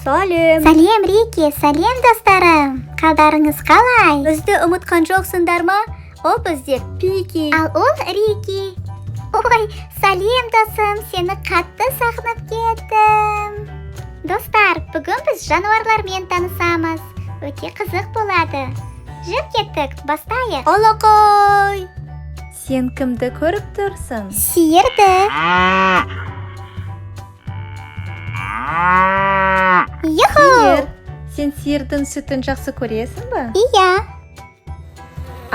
Салем. Сәлем, Рики, сәлем достарым. Қалдарыңыз қалай? Бізді ұмытқан жоқсыңдар ма? Ол бізде Пики. Ал ол Рики. Ой, сәлем досым, сені қатты сағынып кеттім. Достар, бүгін біз жануарлармен танысамыз. Өте қызық болады. Жүр кеттік, бастайық. Алақай! Сен кімді көріп тұрсың? Сиырды. Юху! Сиыр. Сен сиырдың сүтін жақсы көресің ба? Иә.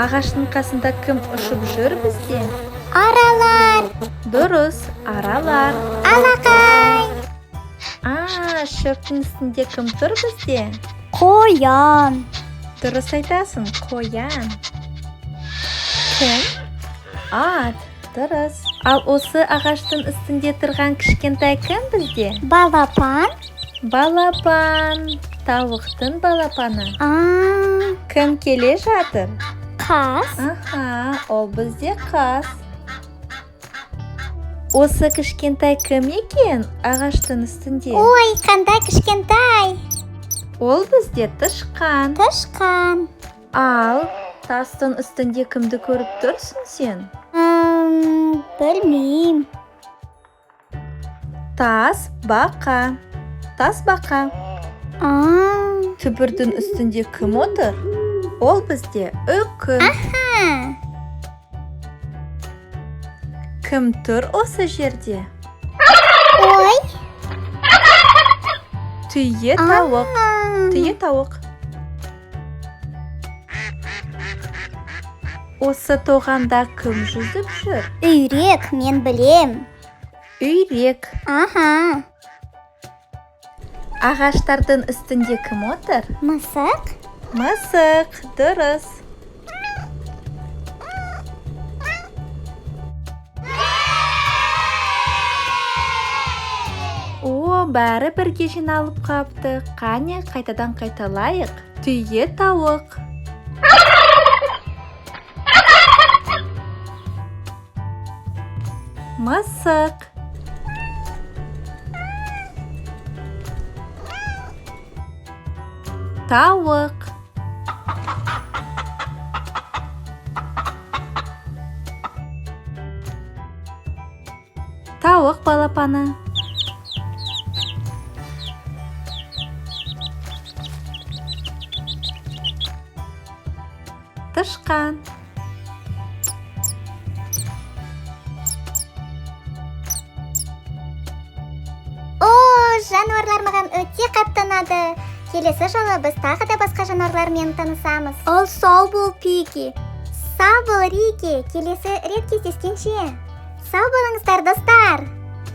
Ағаштың қасында кім ұшып жүр бізде? Аралар. Дұрыс, аралар. Алақай. Шөптің үстінде кім тұр бізде? Қоян. Дұрыс айтасың, қоян. Кім? Ат, дұрыс. Ал осы ағаштың үстінде тұрған кішкентай кім бізде? Балапан. Балапан. Тауықтың балапаны. Кім келе жатыр? Қас. Ол бізде қас. Осы кішкентай кім екен ағаштың үстінде? Ой, қандай кішкентай. Ол бізде тышқан. Тышқан. Ал тастың үстінде кімді көріп тұрсың сен? Білмейм. Тас бақа. Тас бақа. Түбірдің үстінде кім отыр? Ол бізде үкі. Кім тұр осы жерде? Ой. Түйе тауық. Түйе тауық. Осы тоғанда кім жүзіп жүр? Үйрек, мен білем. Үйрек. Ағаштардың үстінде кім отыр? Мысық. Мысық, дұрыс. Бәрі бірге жиналып қапты. Қане, қайтадан қайталайық. Түйе тауық. Мысық. Тауық. Тауық балапаны. Тышқан. Жануарлар маған өте қатты ұнады. Келесі жолы біз тағы да басқа жануарлармен танысамыз. Ал сау бол, Пики. Сау бол, Рики. Келесі рет кездескенше. Сау болыңыздар, достар.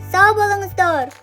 Сау болыңыздар.